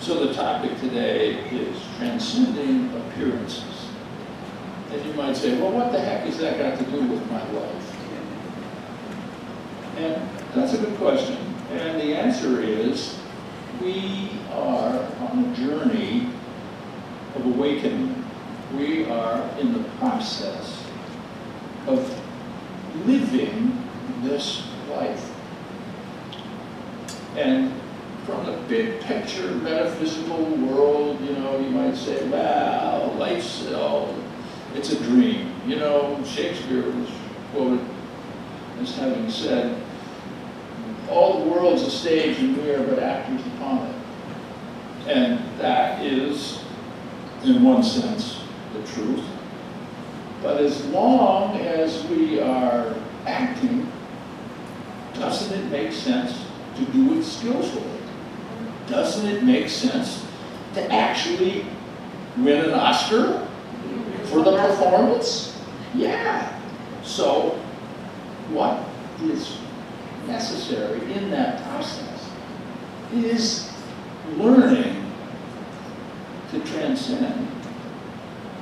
So the topic today is transcending appearances. And you might say, well, what the heck has that got to do with my life? And that's a good question. And the answer is, we are on a journey of awakening. We are in the process of living this life. And from the big picture metaphysical world, you might say, well, life's, it's a dream. Shakespeare was quoted as having said, all the world's a stage and we are but actors upon it. And that is, in one sense, the truth. But as long as we are acting, doesn't it make sense to do it skillfully? Doesn't it make sense to actually win an Oscar for the performance? Yeah. So what is necessary in that process is learning to transcend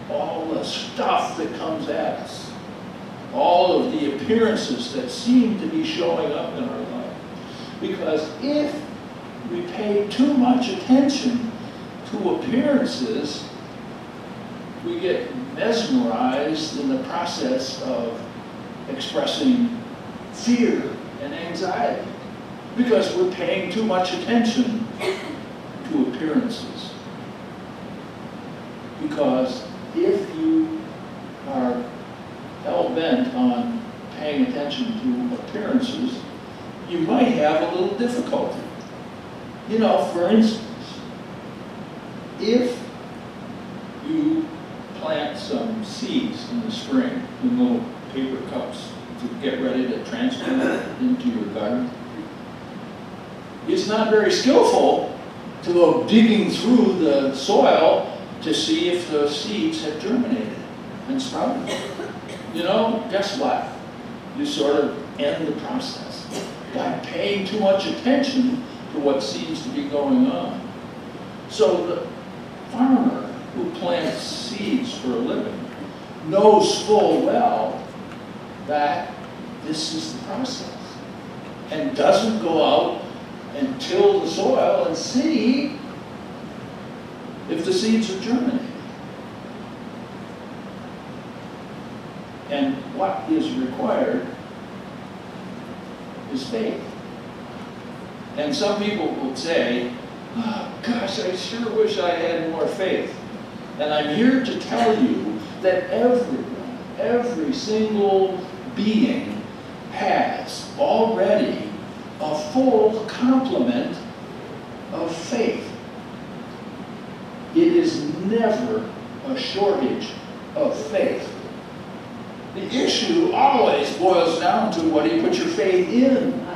all the stuff that comes at us, all of the appearances that seem to be showing up in our life. Because if we pay too much attention to appearances, we get mesmerized in the process of expressing fear and anxiety, because we're paying too much attention to appearances. Because if you are hell-bent on paying attention to appearances, you might have a little difficulty. For instance, if you plant some seeds in the spring in little paper cups to get ready to transplant it into your garden, it's not very skillful to go digging through the soil to see if the seeds have germinated and sprouted. Guess what? You sort of end the process by paying too much attention to what seems to be going on. So the farmer who plants seeds for a living knows full well that this is the process, and doesn't go out and till the soil and see if the seeds are germinating. And what is required is faith. And some people will say, oh, gosh, I sure wish I had more faith. And I'm here to tell you that everyone, every single being has already a full complement of faith. It is never a shortage of faith. The issue always boils down to, what do you put your faith in?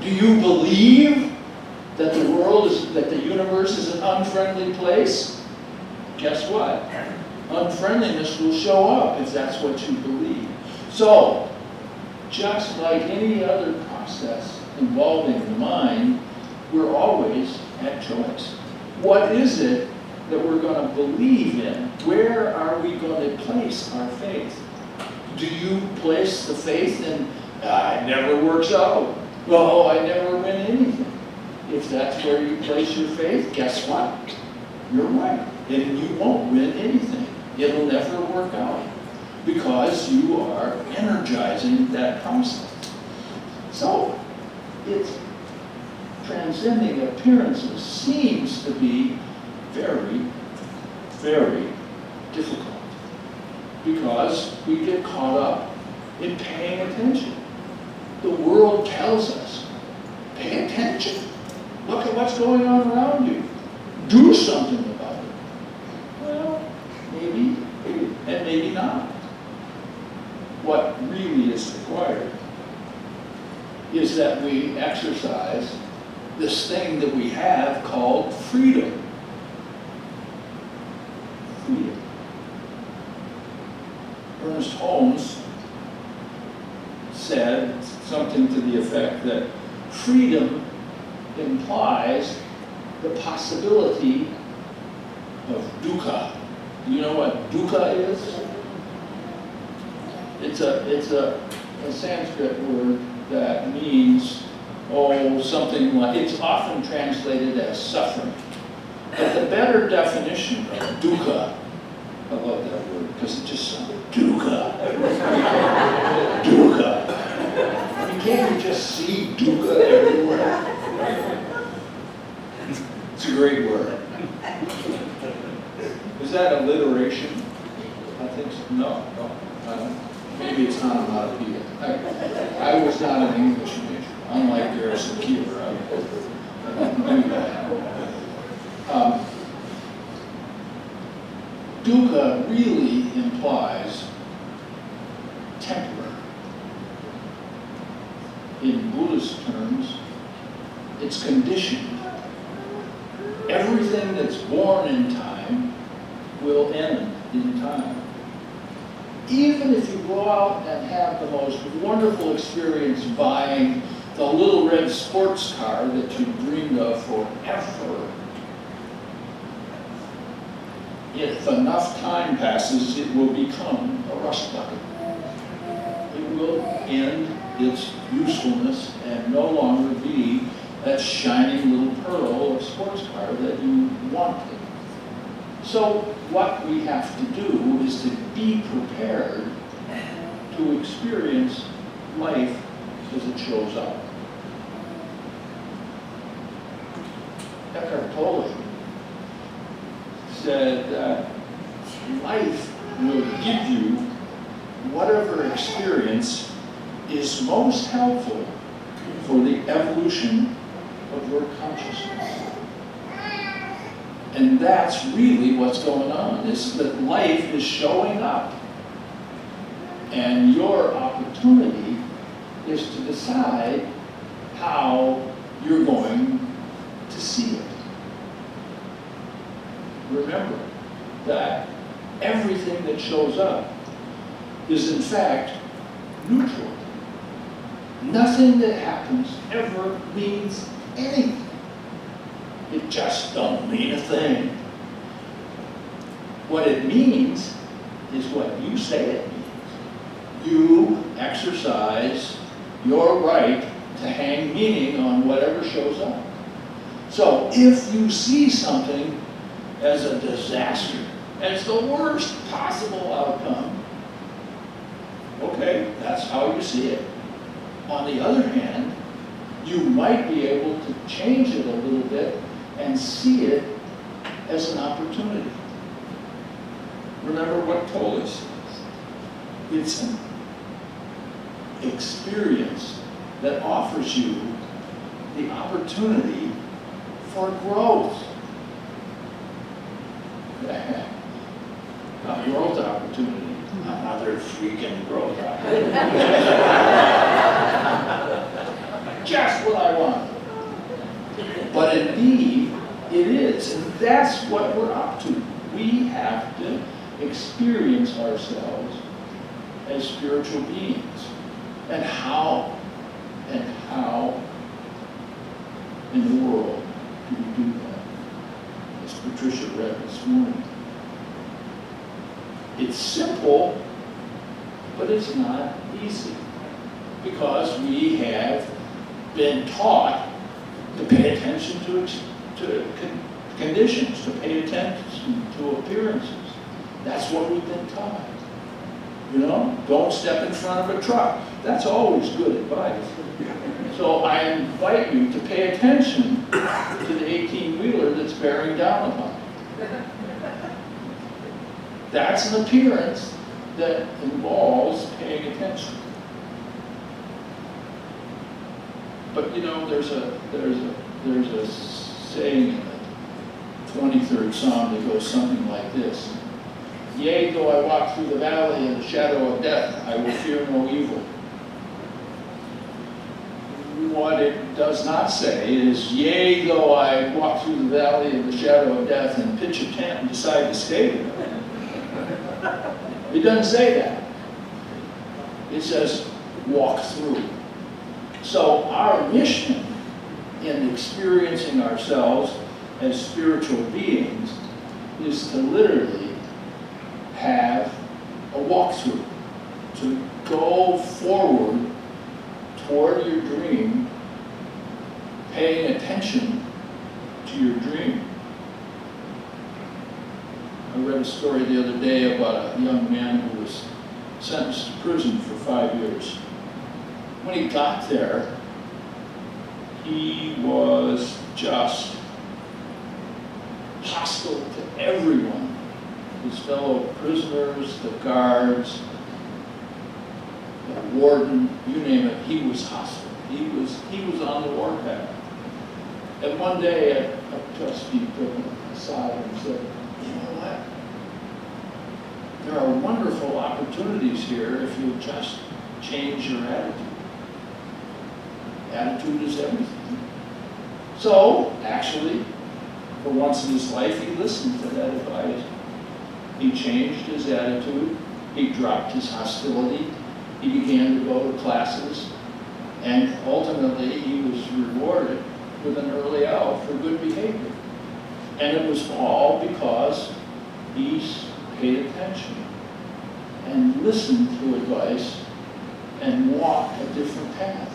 Do you believe that the world is, that the universe is an unfriendly place? Guess what? Unfriendliness will show up if that's what you believe. So, just like any other process involving the mind, we're always at choice. What is it that we're going to believe in? Where are we going to place our faith? Do you place the faith in, it never works out? Oh, I never win anything. If that's where you place your faith, guess what? You're right. And you won't win anything. It'll never work out, because you are energizing that process. So, it's transcending appearances seems to be very, very difficult, because we get caught up in paying attention. The world tells us, pay attention. Look at what's going on around you. Do something about it. Well, maybe, and maybe not. What really is required is that we exercise this thing that we have called freedom. Freedom. Ernest Holmes said something to the effect that freedom implies the possibility of dukkha. Do you know what dukkha is? It's a Sanskrit word that means, something like, it's often translated as suffering. But the better definition of dukkha, I love that word because it just sounds dukkha. Dukkha. Can't you just see dukkha everywhere? It's a great word. Is that alliteration? I think so. No. Maybe it's not onomatopoeia. I was not an English major, unlike Garrison Keeler. I didn't do that. Dukkha really implies temporary. In Buddhist terms, it's conditioned. Everything that's born in time will end in time. Even if you go out and have the most wonderful experience buying the little red sports car that you dreamed of forever, if enough time passes, it will become a rust bucket. It will end its usefulness and no longer be that shining little pearl of sports car that you wanted. So what we have to do is to be prepared to experience life as it shows up. Eckhart Tolle said that life will give you whatever experience is most helpful for the evolution of your consciousness. And that's really what's going on, is that life is showing up. And your opportunity is to decide how you're going to see it. Remember that everything that shows up is in fact neutral. Nothing that happens ever means anything. It just don't mean a thing. What it means is what you say it means. You exercise your right to hang meaning on whatever shows up. So if you see something as a disaster, as the worst possible outcome, okay, that's how you see it. On the other hand, you might be able to change it a little bit and see it as an opportunity. Remember what Tolle says. It's an experience that offers you the opportunity for growth. A growth opportunity. Another freaking growth opportunity. Just what I want. But indeed, it is. And that's what we're up to. We have to experience ourselves as spiritual beings. And how in the world do we do that? As Patricia read this morning. It's simple, but it's not easy. Because we have been taught to pay attention to conditions, to pay attention to appearances. That's what we've been taught. You know, don't step in front of a truck. That's always good advice. So I invite you to pay attention to the 18-wheeler that's bearing down upon you. That's an appearance that involves paying attention. But you know, there's a saying in the 23rd Psalm that goes something like this. Yea, though I walk through the valley of the shadow of death, I will fear no evil. What it does not say is, yea, though I walk through the valley of the shadow of death and pitch a tent and decide to stay there. It doesn't say that. It says, walk through. So our mission in experiencing ourselves as spiritual beings is to literally have a walkthrough, to go forward toward your dream, paying attention to your dream. I read a story the other day about a young man who was sentenced to prison for 5 years. When he got there, he was just hostile to everyone. His fellow prisoners, the guards, the warden, you name it, he was hostile. He was on the warpath. And one day a trustee took him aside and said, you know what? There are wonderful opportunities here if you just change your attitude. Attitude is everything. So, actually, for once in his life, he listened to that advice. He changed his attitude. He dropped his hostility. He began to go to classes. And ultimately, he was rewarded with an early out for good behavior. And it was all because he paid attention and listened to advice and walked a different path.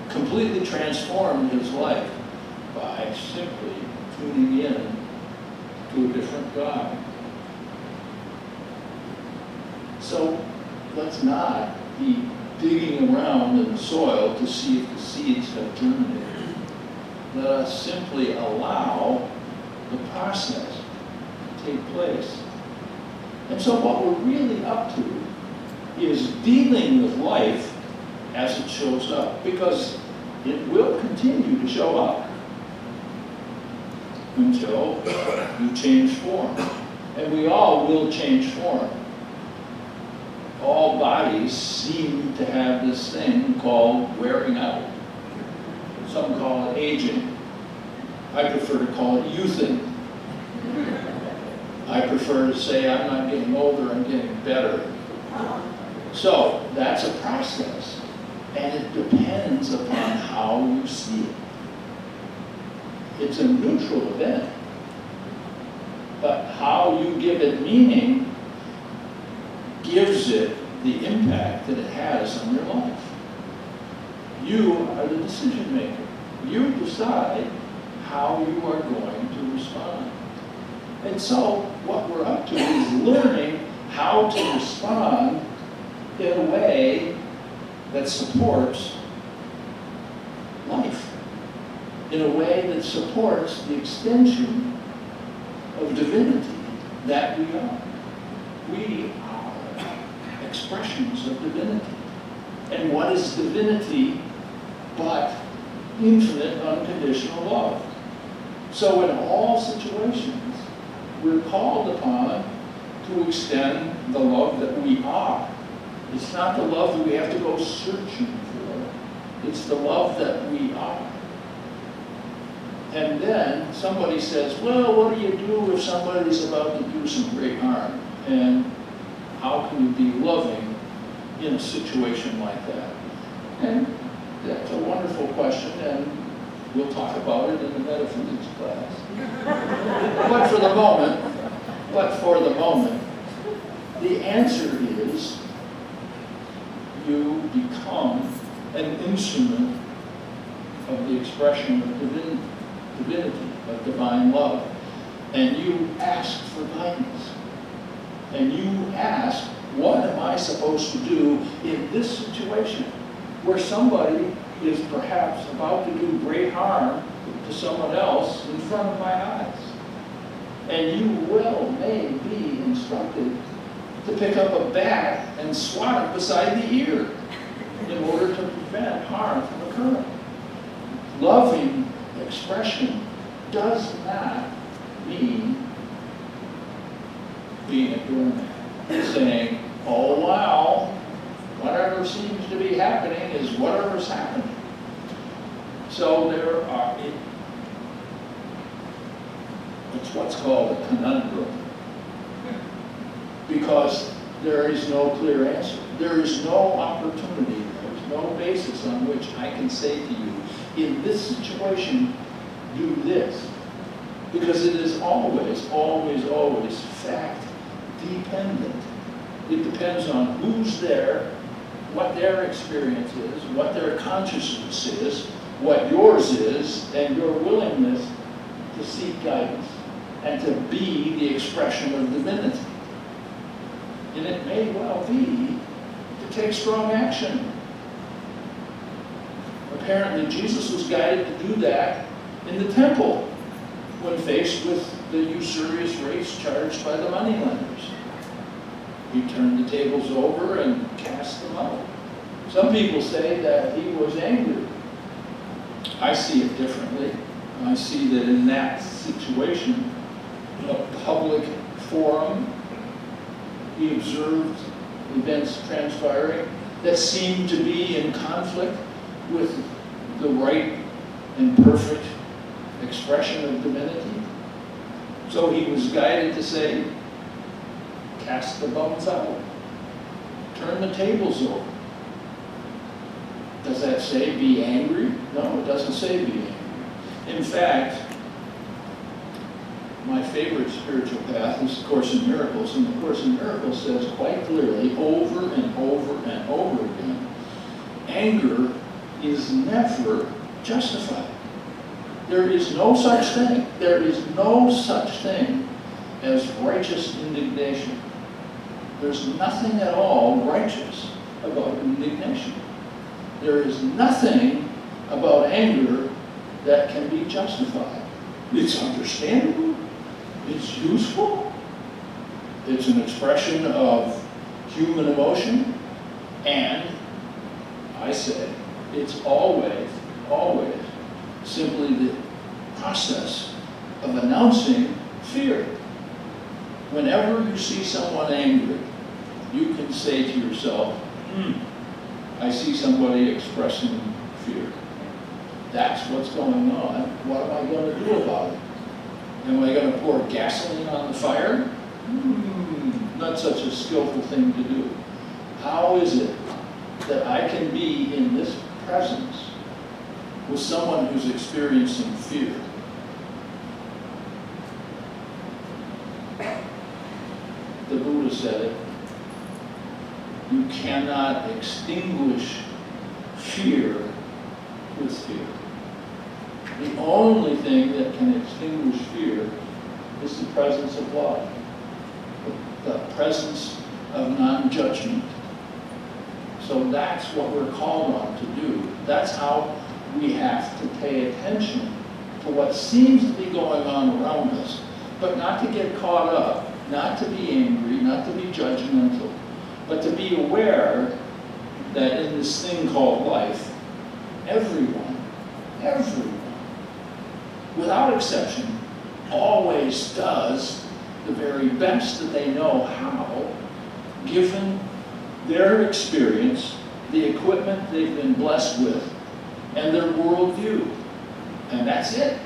Completely transformed his life by simply tuning in to a different God. So let's not be digging around in the soil to see if the seeds have germinated. Let us simply allow the process to take place. And so what we're really up to is dealing with life as it shows up, because it will continue to show up until you change form. And we all will change form. All bodies seem to have this thing called wearing out. Some call it aging. I prefer to call it youthing. I prefer to say I'm not getting older, I'm getting better. So that's a process, and it depends upon how you see it. It's a neutral event, but how you give it meaning gives it the impact that it has on your life. You are the decision maker. You decide how you are going to respond. And so what we're up to is learning how to respond in a way that supports life, in a way that supports the extension of divinity that we are. We are expressions of divinity. And what is divinity but infinite unconditional love? So in all situations, we're called upon to extend the love that we are. It's not the love that we have to go searching for. It's the love that we are. And then somebody says, well, what do you do if somebody's about to do some great harm? And how can you be loving in a situation like that? And that's a wonderful question, and we'll talk about it in the metaphysics class. But for the moment, the answer is you become an instrument of the expression of divinity, of divine love. And you ask for guidance. And you ask, what am I supposed to do in this situation where somebody is perhaps about to do great harm to someone else in front of my eyes? And you may be instructed to pick up a bat and swat it beside the ear in order to prevent harm from occurring. Loving expression does not mean being a doormat. It's saying, oh wow, whatever seems to be happening is whatever's happening. So it's what's called a conundrum. Because there is no clear answer. There is no opportunity. There is no basis on which I can say to you, in this situation, do this. because it is always, always, always fact dependent. It depends on who's there, what their experience is, what their consciousness is, what yours is, and your willingness to seek guidance and to be the expression of divinity. And it may well be to take strong action. Apparently, Jesus was guided to do that in the temple when faced with the usurious rates charged by the moneylenders. He turned the tables over and cast them out. Some people say that he was angry. I see it differently. I see that in that situation, a public forum, he observed events transpiring that seemed to be in conflict with the right and perfect expression of divinity. So he was guided to say, cast the bones out, turn the tables over. Does that say be angry? No, it doesn't say be angry. In fact, my favorite spiritual path is the Course in Miracles, and the Course in Miracles says quite clearly, over and over and over again, anger is never justified. There is no such thing. There is no such thing as righteous indignation. There's nothing at all righteous about indignation. There is nothing about anger that can be justified. It's understandable. It's useful. It's an expression of human emotion. And I say, it's always, always simply the process of announcing fear. Whenever you see someone angry, you can say to yourself, I see somebody expressing fear. That's what's going on. What am I going to do about it? Am I going to pour gasoline on the fire? Not such a skillful thing to do. How is it that I can be in this presence with someone who's experiencing fear? The Buddha said it. You cannot extinguish fear with fear. The only thing that can extinguish fear is the presence of love, the presence of non-judgment. So that's what we're called on to do. That's how we have to pay attention to what seems to be going on around us, but not to get caught up, not to be angry, not to be judgmental, but to be aware that in this thing called life, everyone, without exception, always does the very best that they know how, given their experience, the equipment they've been blessed with, and their worldview. And that's it.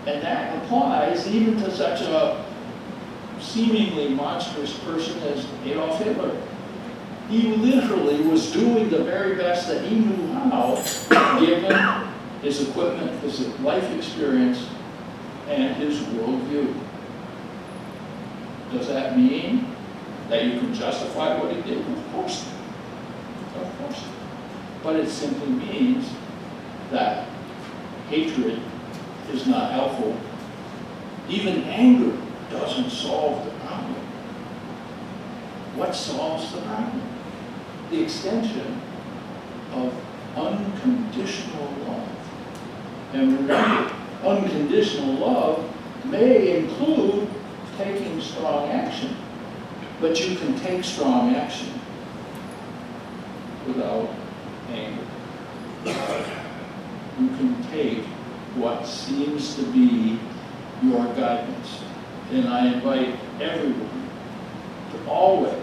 And that applies even to such a seemingly monstrous person as Adolf Hitler. He literally was doing the very best that he knew how, given his equipment, his life experience, and his worldview. Does that mean that you can justify what he did? Of course not. Of course not. But it simply means that hatred is not helpful. Even anger doesn't solve the problem. What solves the problem? The extension of unconditional love. And remember, unconditional love may include taking strong action, but you can take strong action without anger. You can take what seems to be your guidance. And I invite everyone to always,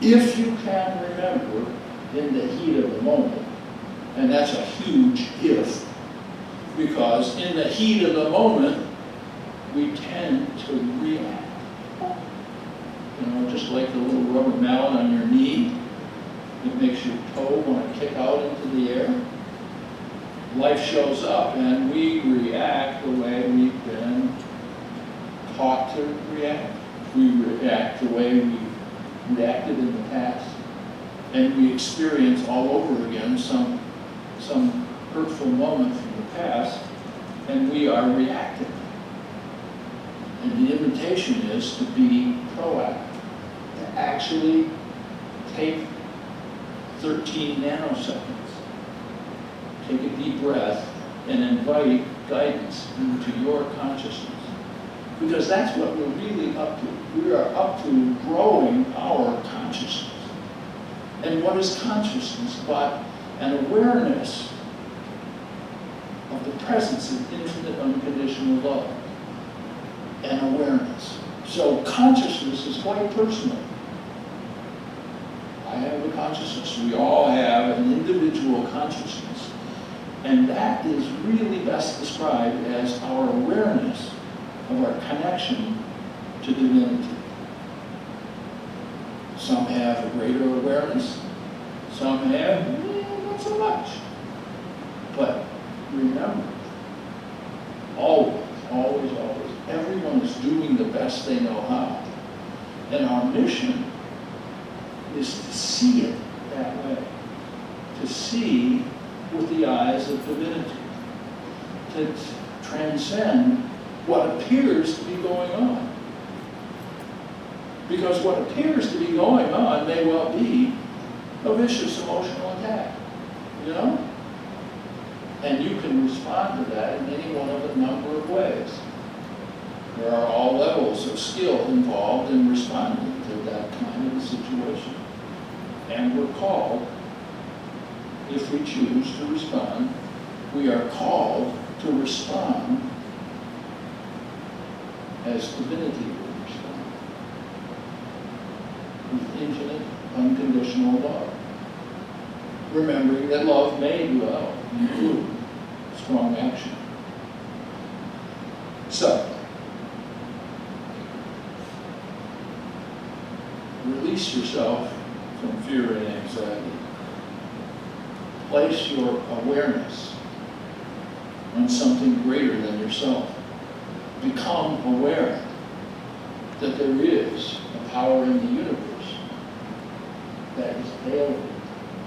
if you can remember in the heat of the moment, and that's a huge if, because in the heat of the moment, we tend to react. You know, just like the little rubber mallet on your knee, it makes your toe want to kick out into the air. Life shows up and we react the way we react the way we reacted in the past, and we experience all over again some hurtful moment from the past, and we are reacting. And the invitation is to be proactive, to actually take 13 nanoseconds, take a deep breath, and invite guidance into your consciousness. Because that's what we're really up to. We are up to growing our consciousness. And what is consciousness but an awareness of the presence of infinite unconditional love? An awareness. So consciousness is quite personal. I have a consciousness. We all have an individual consciousness. And that is really best described as our awareness of our connection to divinity. Some have a greater awareness, some have not so much. But remember, always, everyone is doing the best they know how. And our mission is to see it that way, to see with the eyes of divinity, to transcend what appears to be going on. Because what appears to be going on may well be a vicious emotional attack, you know? And you can respond to that in any one of a number of ways. There are all levels of skill involved in responding to that kind of a situation. And we're called, if we choose to respond, we are called to respond as divinity would respond, with infinite, unconditional love. Remembering that love may well include strong action. So, release yourself from fear and anxiety. Place your awareness on something greater than yourself. Become aware that there is a power in the universe that is available,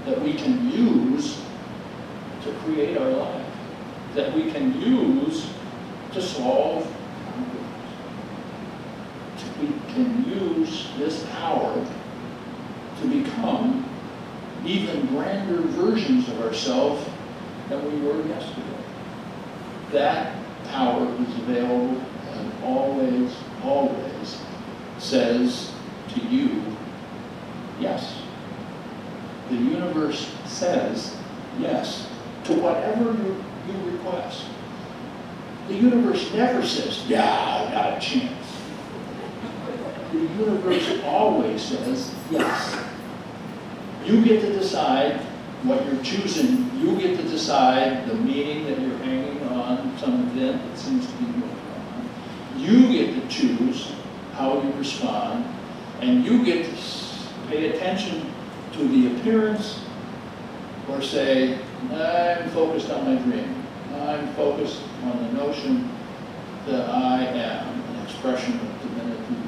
that we can use to create our life, that we can use to solve problems. We can use this power to become even grander versions of ourselves than we were yesterday. That power is available and always says to you, yes. The universe says yes to whatever you request. The universe never says, yeah, not a chance. The universe always says yes. You get to decide what you're choosing. You get to decide the meaning that you're hanging on some event that seems to be going on. You get to choose how you respond, and you get to pay attention to the appearance or say, I'm focused on my dream. I'm focused on the notion that I am an expression of divinity,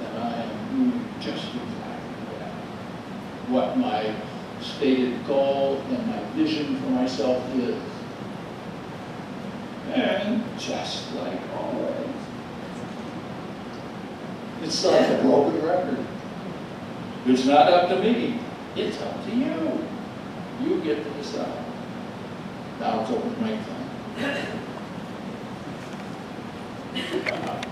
that I am doing just exactly that. What my stated goal and my vision for myself is. And just like always, it's like a broken record. It's not up to me. It's up to you. You get to decide. Now it's open mic time.